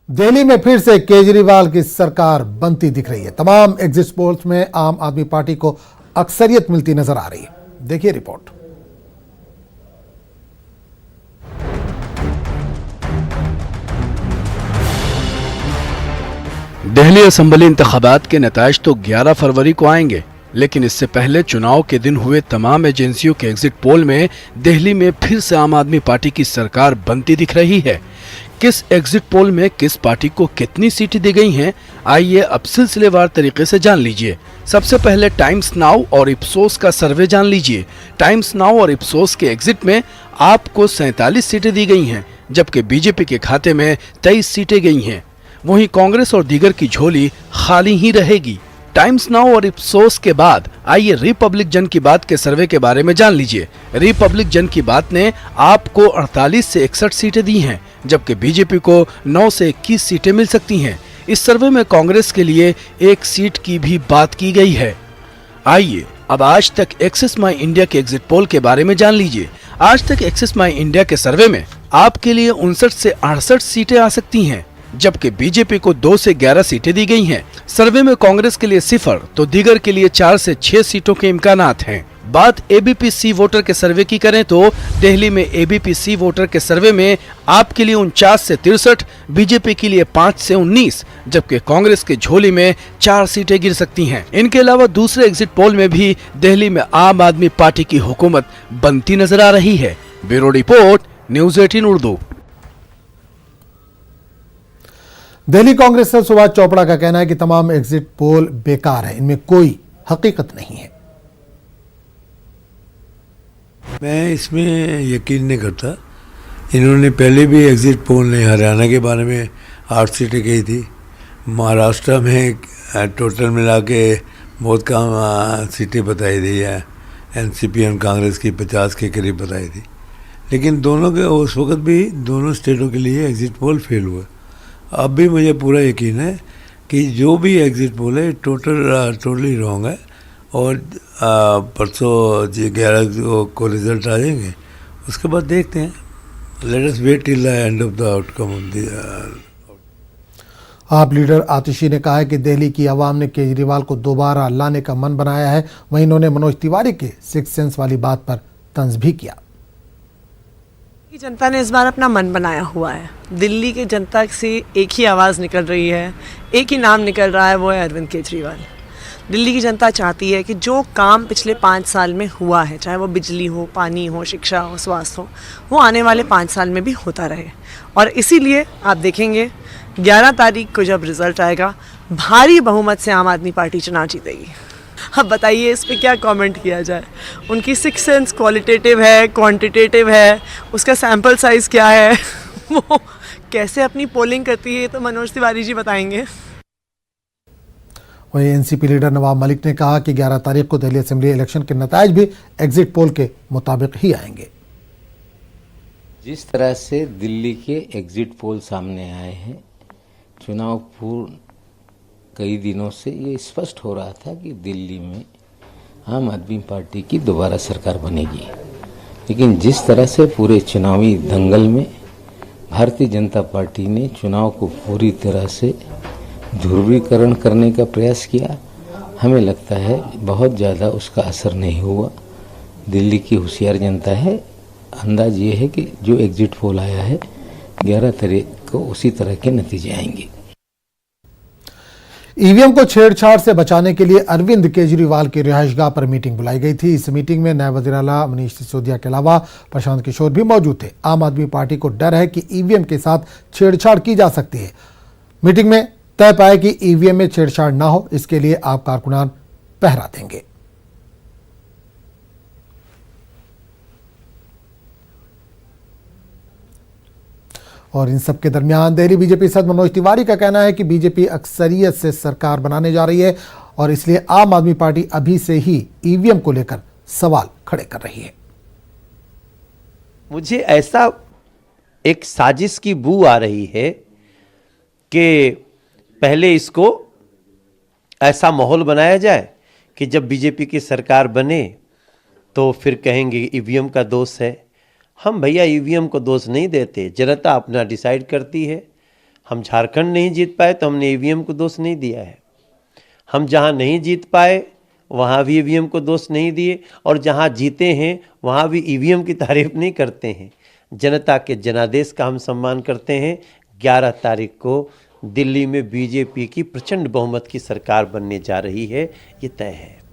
दिल्ली में फिर से केजरीवाल की सरकार बनती दिख रही है। तमाम एग्जिट पोल्स में आम आदमी पार्टी को अक्सरियत मिलती नजर आ रही है। देखिए रिपोर्ट। दिल्ली असेंबली इंतखाबात के नताइज तो 11 फरवरी को आएंगे, लेकिन इससे पहले चुनाव के दिन हुए तमाम एजेंसियों के एग्जिट पोल में दिल्ली में फिर से आम आदमी पार्टी की सरकार बनती दिख रही है। किस एग्जिट पोल में किस पार्टी को कितनी सीटें दी गई हैं, आइए अब सिलसिलेवार तरीके से जान लीजिए। सबसे पहले टाइम्स नाउ और इप्सोस का सर्वे जान लीजिए। टाइम्स नाउ और इप्सोस के एग्जिट में आपको 47 सीटें दी गई हैं, जबकि बीजेपी के खाते में 23 सीटें गई हैं। वहीं कांग्रेस और दीगर की झोली खाली ही रहेगी। टाइम्स नाउ और इप्सोस के बाद आइए रिपब्लिक जन की बात के सर्वे के बारे में जान लीजिए। रिपब्लिक जन की बात ने आपको 48 से 61 सीटें दी हैं, जबकि बीजेपी को 9 से 21 सीटें मिल सकती हैं। इस सर्वे में कांग्रेस के लिए 1 सीट की भी बात की गई है। आइए अब आज तक एक्सिस माई इंडिया के एग्जिट पोल के बारे में जान लीजिए। आज तक एक्सिस माई इंडिया के सर्वे में आपके लिए 59 से 68 सीटें आ सकती हैं, जबकि बीजेपी को 2 से 11 सीटें दी गई हैं। सर्वे में कांग्रेस के लिए 0 तो दीगर के लिए 4 से 6 सीटों के इम्कानात हैं। बात एबीपी सी वोटर के सर्वे की करें तो दिल्ली में एबीपी सी वोटर के सर्वे में आपके लिए 49 से 63, बीजेपी के लिए 5 से 19, जबकि कांग्रेस के झोली में 4 सीटें गिर सकती हैं। इनके अलावा दूसरे एग्जिट पोल में भी दिल्ली में आम आदमी पार्टी की हुकूमत बनती नजर आ रही है। Bureau report, news 18 Urdu. Delhi Congress से सुभाष चोपड़ा का कहना है कि तमाम एग्जिट पोल बेकार है, इनमें कोई हकीकत नहीं है। मैं इसमें यकीन नहीं करता। इन्होंने पहले भी एग्जिट पोल ने हरियाणा के बारे में 8 सीटें कही थी, महाराष्ट्र में टोटल मिला के बहुत कम सीटें बताई दी है, एनसीपी और कांग्रेस की 50 के करीब बताई थी। लेकिन दोनों के उस वक्त भी दोनों स्टेटों के लिए एग्जिट पोल फेल हुआ। अब भी मुझे पूरा यकीन है कि जो भी एग्जिट पोल है टोटली रॉन्ग है और परसों 11 को रिजल्ट आ जाएंगे, उसके बाद देखते हैं। Let us wait till the end of the outcome of the. AAP leader Atishi ने कहा है कि दिल्ली की आवाम ने केजरीवाल को दोबारा लाने का मन बनाया है। वहीं इन्होंने मनोज तिवारी के 6 सेंस वाली बात पर तंज भी किया। जनता ने इस बार अपना मन बनाया हुआ है। दिल्ली की जनता से एक ही आवाज़ निकल रही है, एक ही नाम निकल रहा है, वो है अरविंद केजरीवाल। दिल्ली की जनता चाहती है कि जो काम पिछले 5 साल में हुआ है, चाहे वो बिजली हो, पानी हो, शिक्षा हो, स्वास्थ्य हो, वो आने वाले 5 साल में भी होता रहे। और इसीलिए आप देखेंगे 11 तारीख को जब रिजल्ट आएगा, भारी बहुमत से आम आदमी पार्टी चुनाव जीतेगी। अब बताइए इस पे क्या कमेंट किया जाए। उनकी 6 सेंस क्वालिटेटिव है, क्वांटिटेटिव है, उसका सैंपल साइज क्या है वो कैसे अपनी पोलिंग करती है, तो मनोज तिवारी जी बताएंगे। वहीं एनसीपी लीडर नवाब मलिक ने कहा कि 11 तारीख को दिल्ली असेंबली इलेक्शन के नताइज भी एग्जिट पोल के मुताबिक ही आएंगे। जिस तरह से दिल्ली के एग्जिट पोल सामने आए हैं, चुनाव पूर्व कई दिनों से ये स्पष्ट हो रहा था कि दिल्ली में आम आदमी पार्टी की दोबारा सरकार बनेगी। लेकिन जिस तरह से पूरे चुनावी दंगल में भारतीय जनता पार्टी ने चुनाव को पूरी तरह से ध्रुवीकरण करने का प्रयास किया, हमें लगता है बहुत ज़्यादा उसका असर नहीं हुआ। दिल्ली की होशियार जनता है। अंदाज ये है कि जो एग्जिट पोल आया है 11 तारीख को उसी तरह के नतीजे आएंगे। ईवीएम को छेड़छाड़ से बचाने के लिए अरविंद केजरीवाल की रिहायशगाह पर मीटिंग बुलाई गई थी। इस मीटिंग में नायब वज़ीर आला मनीष सिसोदिया के अलावा प्रशांत किशोर भी मौजूद थे। आम आदमी पार्टी को डर है कि ईवीएम के साथ छेड़छाड़ की जा सकती है। मीटिंग में तय पाया कि ईवीएम में छेड़छाड़ ना हो, इसके लिए आप कारकुनान पहरा देंगे। और इन सब के दरमियान दिल्ली बीजेपी सदर मनोज तिवारी का कहना है कि बीजेपी अक्सरियत से सरकार बनाने जा रही है और इसलिए आम आदमी पार्टी अभी से ही ईवीएम को लेकर सवाल खड़े कर रही है। मुझे ऐसा एक साजिश की बू आ रही है कि पहले इसको ऐसा माहौल बनाया जाए कि जब बीजेपी की सरकार बने तो फिर कहेंगे ईवीएम का दोष है। हम भैया ईवीएम को दोष नहीं देते, जनता अपना डिसाइड करती है। हम झारखंड नहीं जीत पाए तो हमने ईवीएम को दोष नहीं दिया है। हम जहां नहीं जीत पाए वहां भी ईवीएम को दोष नहीं दिए, और जहां जीते हैं वहां भी ईवीएम की तारीफ नहीं करते हैं। जनता के जनादेश का हम सम्मान करते हैं। 11 तारीख को दिल्ली में बीजेपी की प्रचंड बहुमत की सरकार बनने जा रही है, ये तय है।